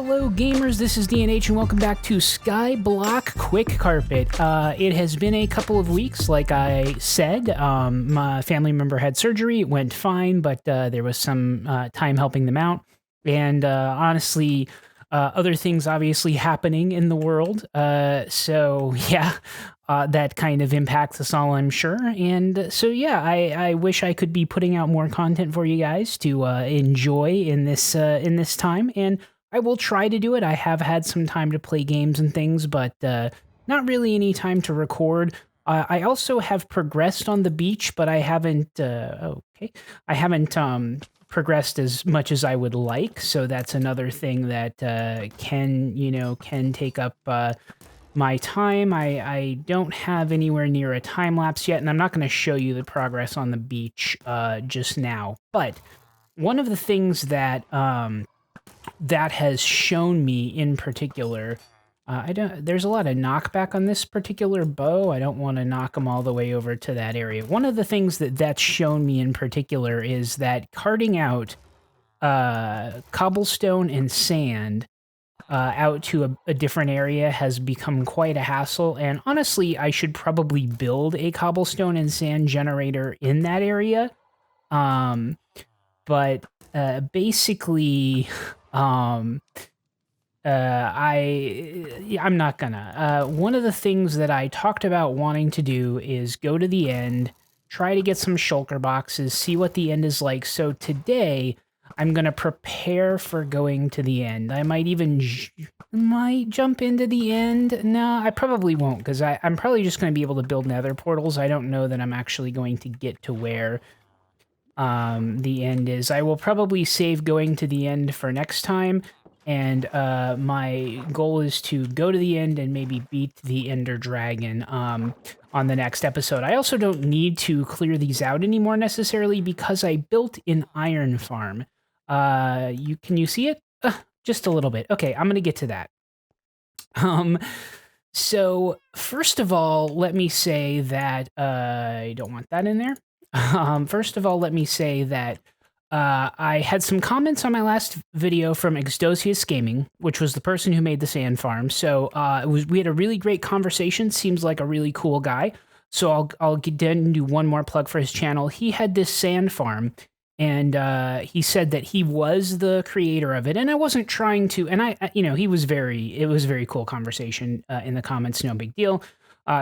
Hello gamers, this is DAndH and welcome back to SkyBlock Quickcarpet. It has been a couple of weeks, like I said. My family member had surgery, it went fine, but there was some time helping them out. And honestly, other things obviously happening in the world. So yeah, that kind of impacts us all, I'm sure. And so yeah, I wish I could be putting out more content for you guys to enjoy in this time. And I will try to do it. I have had some time to play games and things, but not really any time to record. I also have progressed on the beach, but I haven't. I haven't progressed as much as I would like. So that's another thing that can take up my time. I don't have anywhere near a time lapse yet, and I'm not going to show you the progress on the beach just now. But one of the things that that has shown me in particular, there's a lot of knockback on this particular bow. I don't want to knock them all the way over to that area. One of the things that's shown me in particular is that carting out cobblestone and sand out to a different area has become quite a hassle. And honestly, I should probably build a cobblestone and sand generator in that area. But basically, I'm not gonna. One of the things that I talked about wanting to do is go to the end, try to get some shulker boxes, see what the end is like. So today, I'm gonna prepare for going to the end. I might even might jump into the end. No, I probably won't, because I'm probably just gonna be able to build nether portals. I don't know that I'm actually going to get to where the end is. I will probably save going to the end for next time, and my goal is to go to the end and maybe beat the Ender Dragon on the next episode. I also don't need to clear these out anymore necessarily, because I built an iron farm. Can you see it? Just a little bit. Okay, I'm gonna get to that. So first of all, let me say that I don't want that in there. First of all, let me say that I had some comments on my last video from Exdosius Gaming, which was the person who made the sand farm. So we had a really great conversation. Seems like a really cool guy. So I'll get in and do one more plug for his channel. He had this sand farm, and he said that he was the creator of it. And I wasn't trying to. And it was a very cool conversation in the comments. No big deal.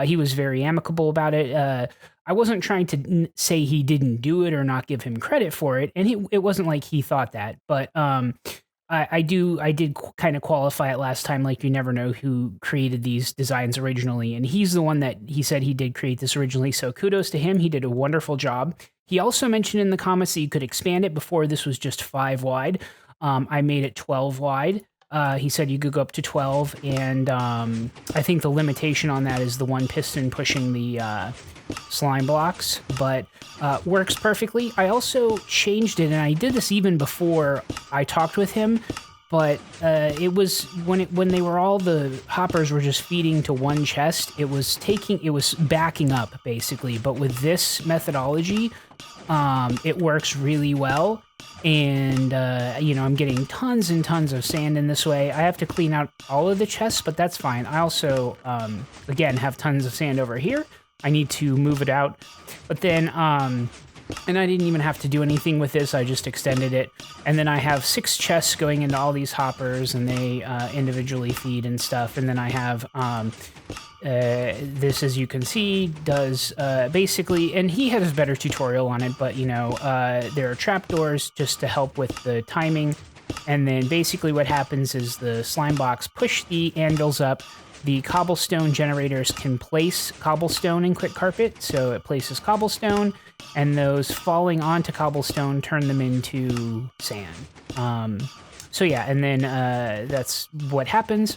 He was very amicable about it. I wasn't trying to say he didn't do it or not give him credit for it, and it wasn't like he thought that. But I did kind of qualify it last time, like you never know who created these designs originally, and he's the one that he said he did create this originally, so kudos to him. He did a wonderful job. He also mentioned in the comments that you could expand it. Before, this was just 5 wide. I made it 12 wide. He said you could go up to 12, and I think the limitation on that is the one piston pushing the slime blocks, but works perfectly. I also changed it, and I did this even before I talked with him, but it was when they were all the hoppers were just feeding to one chest, it was backing up basically. But with this methodology, it works really well. And, I'm getting tons and tons of sand in this way. I have to clean out all of the chests, but that's fine. I also, again, have tons of sand over here. I need to move it out. But then, and I didn't even have to do anything with this. I just extended it. And then I have 6 chests going into all these hoppers, and they individually feed and stuff. And then I have this, as you can see, does basically, and he has a better tutorial on it, but there are trapdoors just to help with the timing. And then basically what happens is the slime blocks push the anvils up. The cobblestone generators can place cobblestone in Quickcarpet, so it places cobblestone, and those falling onto cobblestone turn them into sand. So yeah, and then that's what happens.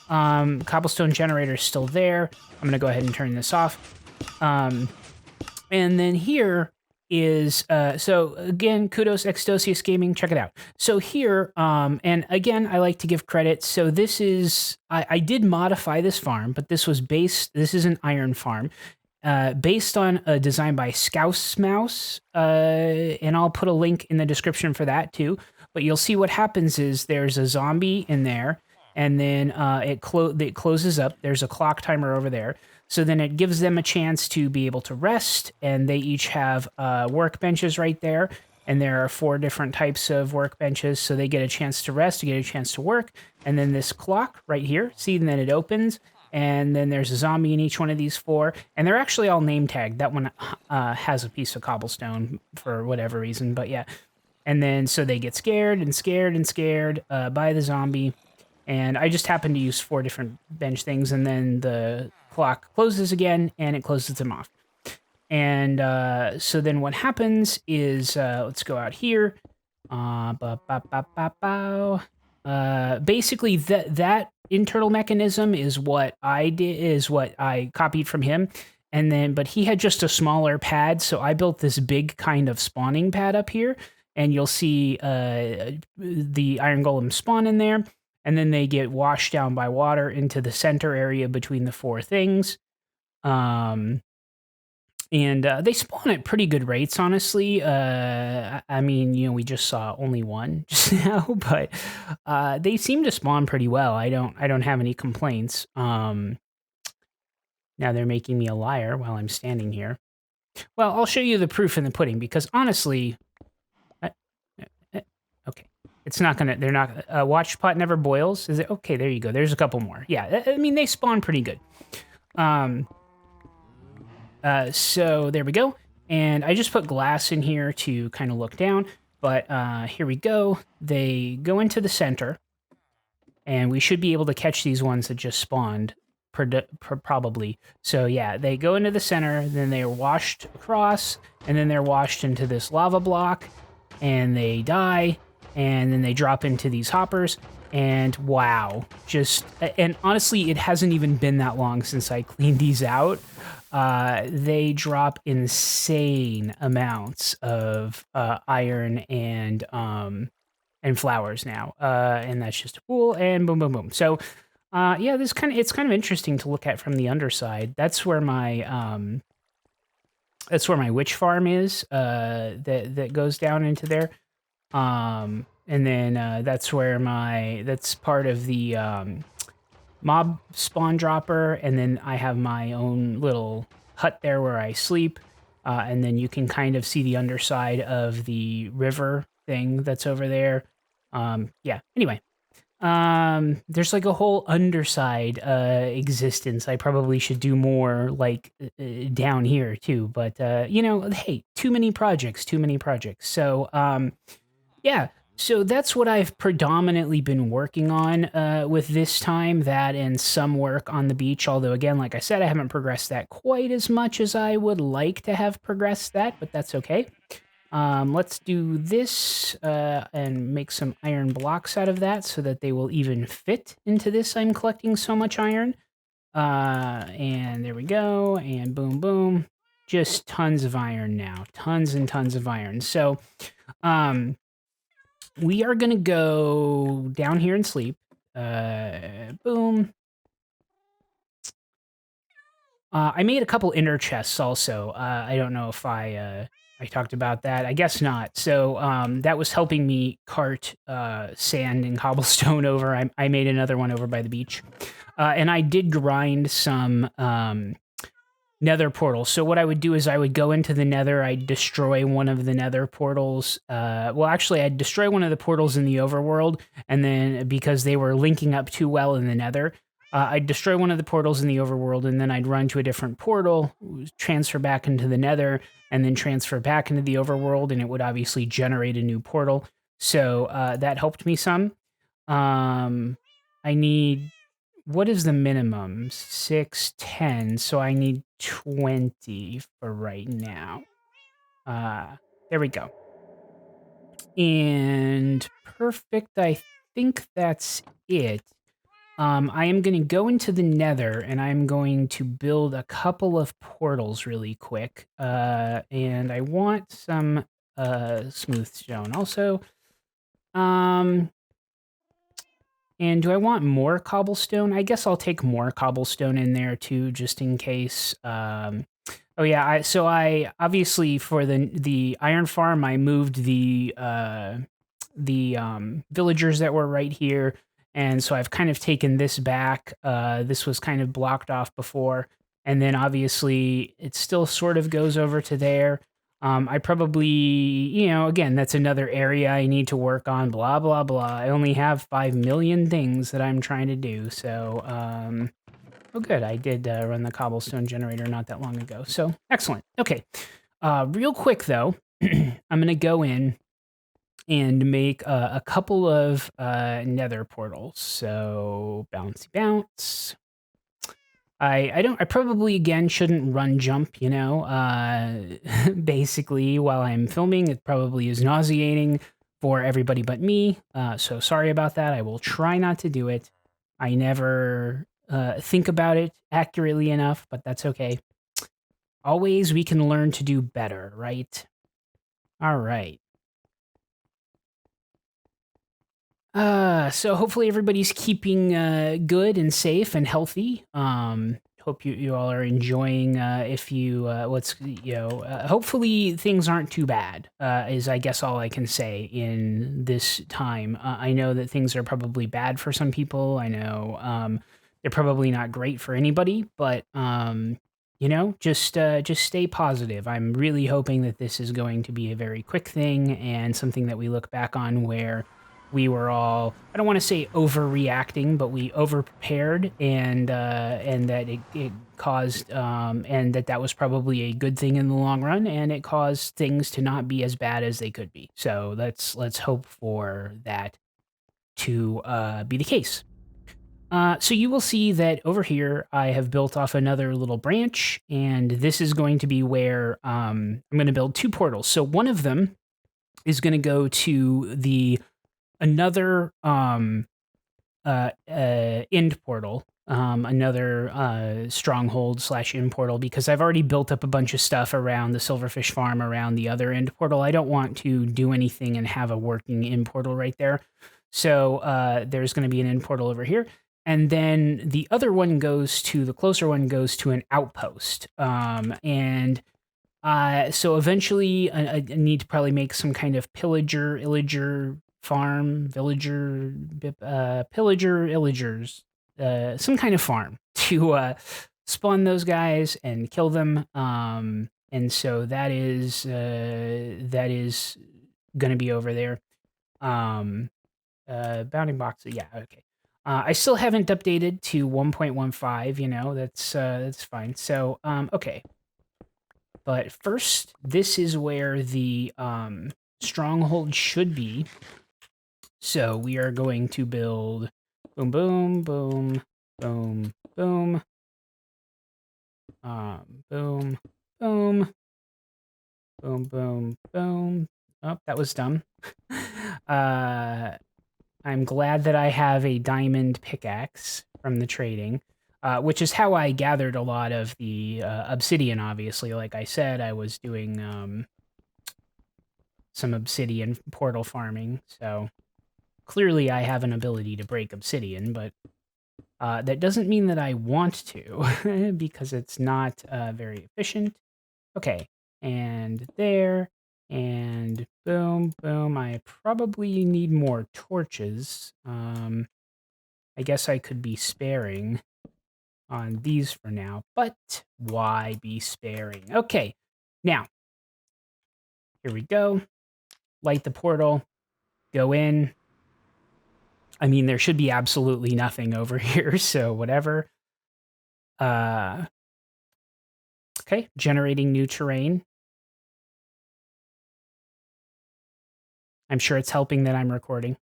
Cobblestone generator is still there. I'm gonna go ahead and turn this off. And then here is so again, kudos Exdosius Gaming, check it out. So here, and again, I like to give credit. So this is I did modify this farm, but this is an iron farm. Based on a design by Scouse Mouse, and I'll put a link in the description for that too. but you'll see what happens is there's a zombie in there, and then it closes up. There's a clock timer over there. So then it gives them a chance to be able to rest, and they each have workbenches right there. And there are 4 different types of workbenches, so they get a chance to rest, get a chance to work. And then this clock right here, see, and then it opens, and then there's a zombie in each one of these 4, and they're actually all name tagged. That one has a piece of cobblestone for whatever reason, but yeah. And then so they get scared and scared and scared by the zombie, and I just happen to use 4 different bench things, and then the clock closes again, and it closes them off. And so then what happens is, let's go out here. Basically, that internal mechanism is what I did, is what I copied from him. And then, but he had just a smaller pad, so I built this big kind of spawning pad up here. And you'll see the iron golem spawn in there, and then they get washed down by water into the center area between the 4 things. And they spawn at pretty good rates, honestly. I mean, you know, we just saw only one just now, but they seem to spawn pretty well. I don't have any complaints. Now they're making me a liar while I'm standing here. Well, I'll show you the proof in the pudding, because honestly, okay, it's not gonna. They're not. Watch pot never boils. Is it okay? There you go. There's a couple more. Yeah, I mean, they spawn pretty good. So there we go. And I just put glass in here to kind of look down, but here we go. They go into the center, and we should be able to catch these ones that just spawned, probably. So yeah, they go into the center, then they're washed across, and then they're washed into this lava block, and they die, and then they drop into these hoppers. And wow, and honestly, it hasn't even been that long since I cleaned these out. They drop insane amounts of iron and flowers now, and that's just a pool. And boom, boom, boom. So, yeah, it's kind of interesting to look at from the underside. That's where my witch farm is. That goes down into there. And then that's where that's part of the mob spawn dropper, and then I have my own little hut there where I sleep, and then you can kind of see the underside of the river thing that's over there. Yeah, anyway, there's like a whole underside existence. I probably should do more like down here too, but you know, hey, too many projects. So yeah. So that's what I've predominantly been working on with this time, that and some work on the beach. Although, again, like I said, I haven't progressed that quite as much as I would like to have progressed that, but that's okay. Let's do this and make some iron blocks out of that so that they will even fit into this. I'm collecting so much iron. And there we go. And boom, boom. Just tons of iron now. Tons and tons of iron. So, we are going to go down here and sleep. Boom. I made a couple inner chests also. I don't know if I talked about that. I guess not. So that was helping me cart sand and cobblestone over. I made another one over by the beach. And I did grind some nether portals. So what I would do is I would go into the nether, I'd destroy one of the nether portals. Well, actually, I'd destroy one of the portals in the overworld, and then because they were linking up too well in the nether, I'd destroy one of the portals in the overworld, and then I'd run to a different portal, transfer back into the nether, and then transfer back into the overworld, and it would obviously generate a new portal. So that helped me some. I need... What is the minimum? 6, 10. So I need 20 for right now. There we go. And perfect. I think that's it. I am going to go into the nether, and I'm going to build a couple of portals really quick. And I want some smooth stone also. And do I want more cobblestone? I guess I'll take more cobblestone in there too, just in case. Oh yeah, so I obviously for the iron farm, I moved the the villagers that were right here. And so I've kind of taken this back. This was kind of blocked off before. And then obviously it still sort of goes over to there. I probably, again, that's another area I need to work on, blah, blah, blah. I only have 5 million things that I'm trying to do. So, oh, good. I did run the cobblestone generator not that long ago. So, excellent. Okay. Real quick, though, I'm going to go in and make a couple of nether portals. So, bouncy bounce. I probably again shouldn't run jump, basically while I'm filming. It probably is nauseating for everybody but me. So sorry about that. I will try not to do it. I never think about it accurately enough, but that's okay. Always we can learn to do better, right? All right. So hopefully everybody's keeping good and safe and healthy. Hope you all are enjoying. If you hopefully things aren't too bad. Is I guess all I can say in this time. I know that things are probably bad for some people. I know they're probably not great for anybody, but just stay positive. I'm really hoping that this is going to be a very quick thing and something that we look back on where we were all, I don't want to say overreacting, but we overprepared and that it caused and that was probably a good thing in the long run, and it caused things to not be as bad as they could be. So let's hope for that to be the case. So you will see that over here I have built off another little branch, and this is going to be where I'm going to build 2 portals. So one of them is going to go to another end portal, another stronghold / end portal, because I've already built up a bunch of stuff around the silverfish farm around the other end portal. I don't want to do anything and have a working end portal right there. So there's going to be an end portal over here. And then the other one the closer one goes to an outpost. So eventually I need to probably make some kind of illager farm, pillager, illagers, some kind of farm to spawn those guys and kill them. And so that is going to be over there. Bounding boxes, yeah, okay. I still haven't updated to 1.15, that's fine. So, okay. But first, this is where the stronghold should be. So we are going to build boom, boom, boom, boom, boom, boom, boom, boom, boom, boom. Oh, that was dumb. I'm glad that I have a diamond pickaxe from the trading, which is how I gathered a lot of the obsidian, obviously. Like I said, I was doing some obsidian portal farming, so clearly I have an ability to break obsidian, but that doesn't mean that I want to, because it's not very efficient. Okay, and there, and boom, boom. I probably need more torches. I guess I could be sparing on these for now, but why be sparing? Okay, now, here we go. Light the portal, go in. I mean, there should be absolutely nothing over here, so whatever. Okay, generating new terrain. I'm sure it's helping that I'm recording.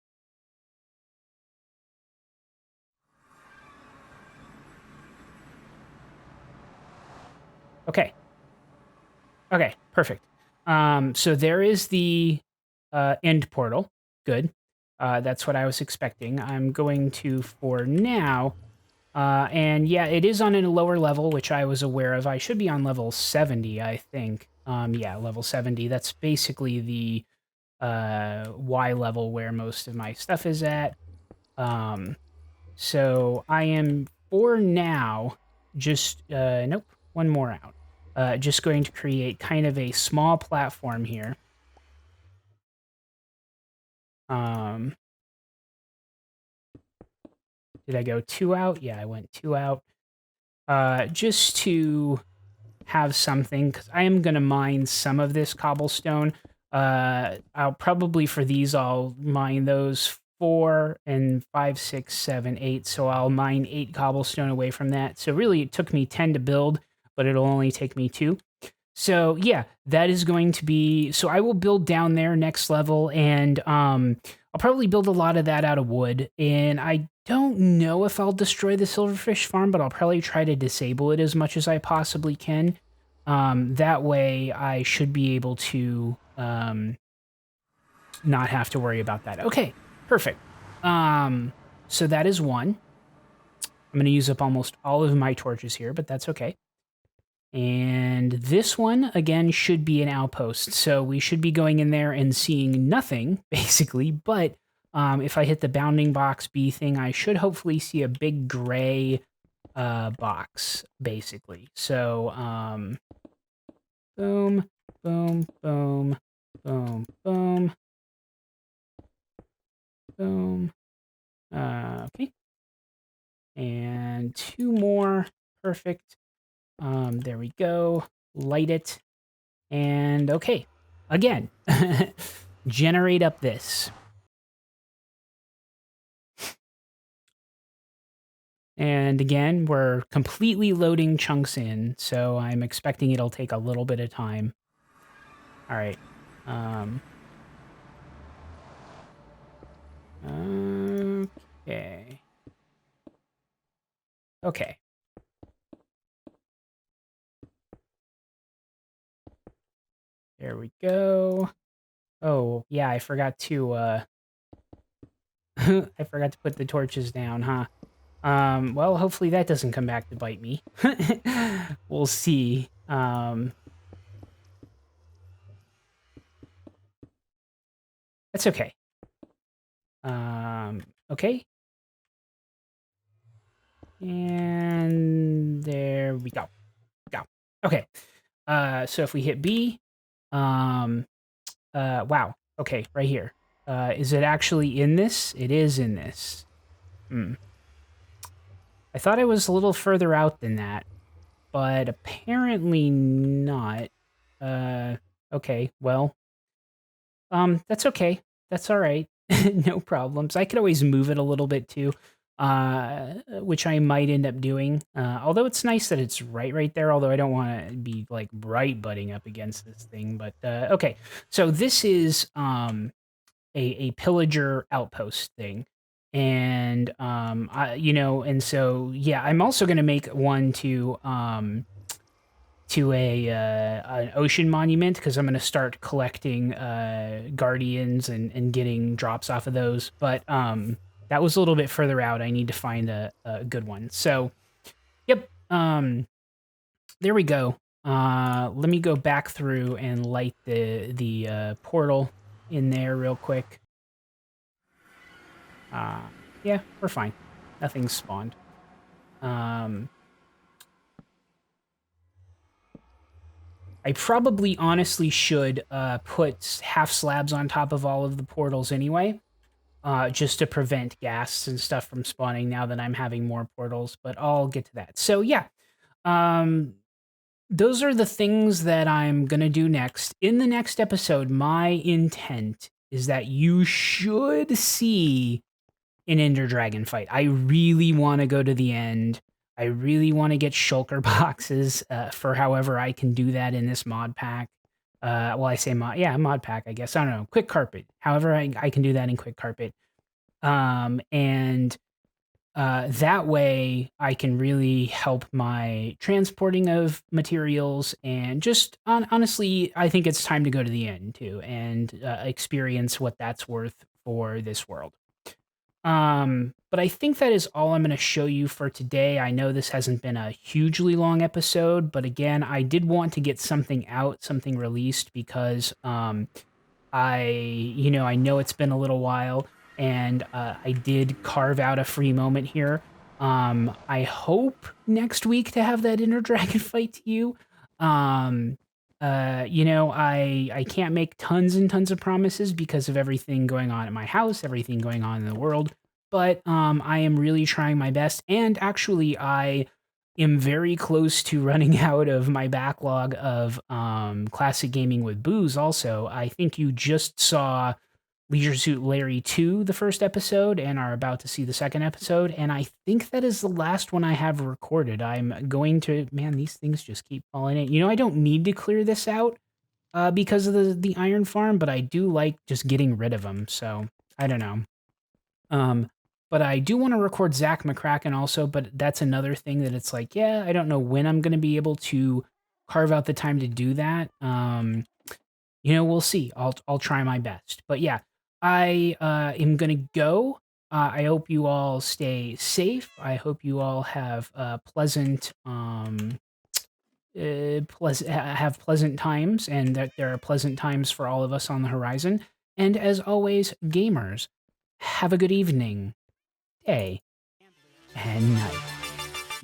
Okay. Okay, perfect. So there is the end portal. Good. That's what I was expecting. I'm going to, for now, and yeah, it is on a lower level, which I was aware of. I should be on level 70, I think. Yeah, level 70. That's basically the Y level where most of my stuff is at. So I am, for now, just, nope, one more out. Just going to create kind of a small platform here. Did I go 2 out? Yeah, I went 2 out. Just to have something, because I am going to mine some of this cobblestone. I'll probably, for these, I'll mine those 4 and 5, 6, 7, 8. So I'll mine 8 cobblestone away from that. So really, it took me 10 to build, but it'll only take me 2. So yeah, that is going to be, so I will build down there next level, and I'll probably build a lot of that out of wood, and I don't know if I'll destroy the silverfish farm, but I'll probably try to disable it as much as I possibly can. That way I should be able to not have to worry about that. Okay, perfect. So that is one. I'm going to use up almost all of my torches here, but that's okay. And this one, again, should be an outpost. So we should be going in there and seeing nothing, basically. But if I hit the bounding box B thing, I should hopefully see a big gray box, basically. So boom, boom, boom, boom, boom, boom. Okay. And 2 more. Perfect. There we go. Light it. And okay, again, generate up this. And again, we're completely loading chunks in, so I'm expecting it'll take a little bit of time. All right. Okay. Okay. There we go. Oh, yeah, I forgot to, I forgot to put the torches down, huh? Well, hopefully that doesn't come back to bite me. We'll see. That's okay. Okay. And there we go. Okay. So if we hit B, wow. Okay, right here. Is it actually in this? It is in this. I thought I was a little further out than that, but apparently not. Okay, well, that's okay. That's all right. No problems. I could always move it a little bit too, which I might end up doing. Although it's nice that it's right there, although I don't want to be like right butting up against this thing. But okay, so this is a Pillager Outpost thing. And and so yeah, I'm also going to make one to an ocean monument, because I'm going to start collecting guardians and getting drops off of those. But that was a little bit further out. I need to find a good one. So, yep. There we go. Let me go back through and light the portal in there real quick. Yeah, we're fine. Nothing's spawned. I probably honestly should put half slabs on top of all of the portals anyway, just to prevent ghasts and stuff from spawning now that I'm having more portals, but I'll get to that. So yeah, those are the things that I'm going to do next. In the next episode, my intent is that you should see an Ender Dragon fight. I really want to go to the end. I really want to get shulker boxes for however I can do that in this mod pack. Well, I say mod pack, I guess. I don't know. Quickcarpet. However I can do that in Quickcarpet. And that way I can really help my transporting of materials, and just honestly, I think it's time to go to the end too and experience what that's worth for this world. But I think that is all I'm going to show you for today. I know this hasn't been a hugely long episode, but again, I did want to get something out, something released, because I know it's been a little while, and I did carve out a free moment here. I hope next week to have that Inner Dragon fight to you. You know, I can't make tons and tons of promises because of everything going on at my house, everything going on in the world, but I am really trying my best. And actually, I am very close to running out of my backlog of classic gaming with booze. Also, I think you just saw Leisure Suit Larry 2, the first episode, and are about to see the second episode. And I think that is the last one I have recorded. I'm going to, man, these things just keep falling in. You know, I don't need to clear this out because of the iron farm, but I do like just getting rid of them. So I don't know. But I do want to record Zach McCracken also, but that's another thing that it's like, yeah, I don't know when I'm going to be able to carve out the time to do that. You know, we'll see. I'll try my best. But yeah, I am gonna go. I hope you all stay safe. I hope you all have pleasant have pleasant times, and that there are pleasant times for all of us on the horizon. And as always, gamers, have a good evening, day, and night.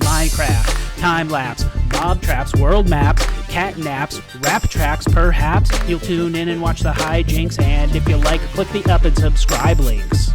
Minecraft, time lapse, mob traps, world maps, cat naps, rap tracks, perhaps. You'll tune in and watch the hijinks, and if you like, click the up and subscribe links.